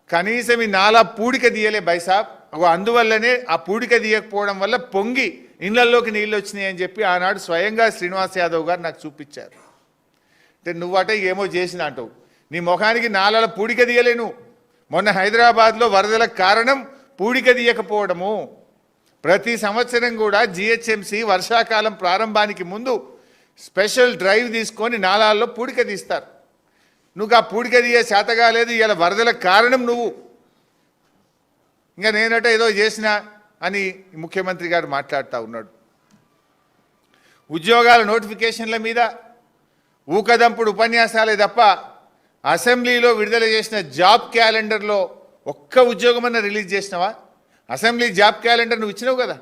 కనీసం ఈ నాలా పూడిక తీయలే బైసాబ్. అందువల్లనే ఆ పూడిక తీయకపోవడం వల్ల పొంగి ఇళ్లలోకి నీళ్ళు వచ్చినాయి అని చెప్పి ఆనాడు స్వయంగా శ్రీనివాస్ యాదవ్ గారు నాకు చూపించారు. అంటే నువ్వట ఏమో చేసిన అంటావు, నీ ముఖానికి నాలాల పూడిక తీయలేను. మొన్న హైదరాబాద్లో వరదలకు కారణం పూడిక తీయకపోవడము. ప్రతి సంవత్సరం కూడా జిహెచ్ఎంసీ వర్షాకాలం ప్రారంభానికి ముందు స్పెషల్ డ్రైవ్ తీసుకొని నాలాల్లో పూడిక తీస్తారు. నువ్వు ఆ పూడిక తీయ శాత కాలేదు, ఇలా వరదలకు కారణం నువ్వు. ఇంకా నేనట ఏదో చేసినా అని ముఖ్యమంత్రి గారు మాట్లాడుతూ ఉన్నాడు. ఉద్యోగాల నోటిఫికేషన్ల మీద ఊకదంపుడు ఉపన్యాసాలే తప్ప అసెంబ్లీలో విడుదల చేసిన జాబ్ క్యాలెండర్లో ఒక్క ఉద్యోగమన్నా రిలీజ్ చేసినావా? అసెంబ్లీ జాబ్ క్యాలెండర్ నువ్వు ఇచ్చినావు కదా,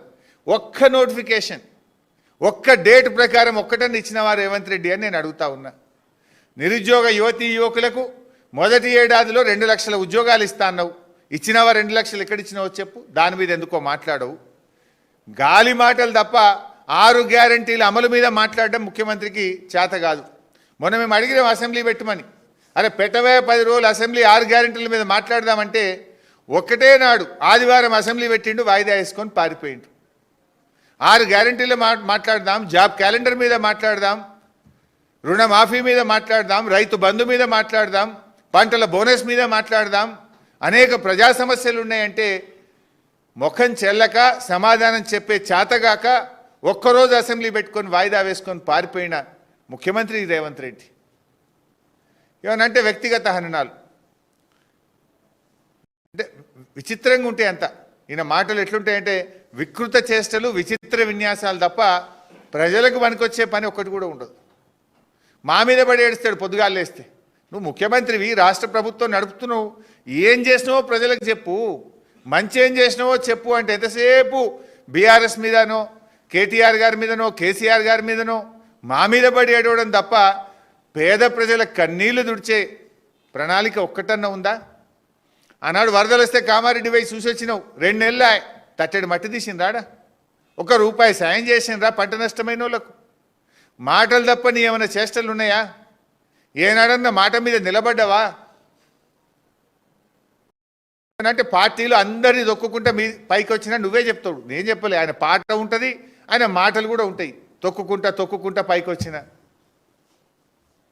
ఒక్క నోటిఫికేషన్ ఒక్క డేట్ ప్రకారం ఒక్కటన్నా ఇచ్చినవా రేవంత్ రెడ్డి అని నేను అడుగుతా ఉన్నా. నిరుద్యోగ యువతీ యువకులకు మొదటి ఏడాదిలో 2 లక్షల ఉద్యోగాలు ఇస్తా అన్నావు. ఇచ్చినవా? 2 లక్షలు ఎక్కడిచ్చినావో చెప్పు. దాని మీద ఎందుకో మాట్లాడవు. గాలి మాటలు తప్ప 6 గ్యారంటీల అమలు మీద మాట్లాడడం ముఖ్యమంత్రికి చేత కాదు. మొన్న మేము అడిగినాం అసెంబ్లీ పెట్టమని. అరే పెట్టవే 10 రోజులు అసెంబ్లీ 6 గ్యారంటీల మీద మాట్లాడదామంటే ఒక్కటే నాడు ఆదివారం అసెంబ్లీ పెట్టిండు, వాయిదా వేసుకొని పారిపోయిండు. 6 గ్యారంటీలు మాట్లాడదాం, జాబ్ క్యాలెండర్ మీద మాట్లాడదాం, రుణమాఫీ మీద మాట్లాడదాం, రైతు బంధు మీద మాట్లాడదాం, పంటల బోనస్ మీద మాట్లాడదాం, అనేక ప్రజా సమస్యలు ఉన్నాయంటే ముఖం చెల్లక సమాధానం చెప్పే చేతగాక ఒక్కరోజు అసెంబ్లీ పెట్టుకొని వాయిదా వేసుకొని పారిపోయిన ముఖ్యమంత్రి రేవంత్ రెడ్డి. ఏమనంటే వ్యక్తిగత హననాలు అంటే విచిత్రంగా ఉంటాయి. అంత ఈయన మాటలు ఎట్లుంటాయంటే వికృత చేష్టలు, విచిత్ర విన్యాసాలు తప్ప ప్రజలకు పనికొచ్చే పని ఒక్కటి కూడా ఉండదు. మా మీద పడి ఏడుస్తాడు పొద్దుగాలు లేస్తే. నువ్వు ముఖ్యమంత్రివి, రాష్ట్ర ప్రభుత్వం నడుపుతున్నావు, ఏం చేసినావో ప్రజలకు చెప్పు, మంచి ఏం చేసినావో చెప్పు అంటే ఎంతసేపు బీఆర్ఎస్ మీదనో, కేటీఆర్ గారి మీదనో, కేసీఆర్ గారి మీదనో మా మీద పడి ఏడవడం తప్ప పేద ప్రజల కన్నీళ్లు దుడిచే ప్రణాళిక ఒక్కటన్నా ఉందా? ఆనాడు వరదలు వస్తే కామారెడ్డి పోయి చూసి వచ్చినావు. 2 నెలలు తట్టెడు మట్టి తీసిండ్రాడా? ₹1 సాయం చేసిండ్రా పంట నష్టమైన వాళ్ళకు? మాటలు తప్ప నీ ఏమైనా చేష్టలు ఉన్నాయా? ఏనాడన్నా మాట మీద నిలబడ్డావా? అంటే పార్టీలు అందరినీ దొక్కుకుంటే మీ పైకి వచ్చినా నువ్వే చెప్తాడు, నేను చెప్పలే. ఆయన పాట ఉంటుంది, ఆయన మాటలు కూడా ఉంటాయి. తొక్కుకుంటా పైకి వచ్చిన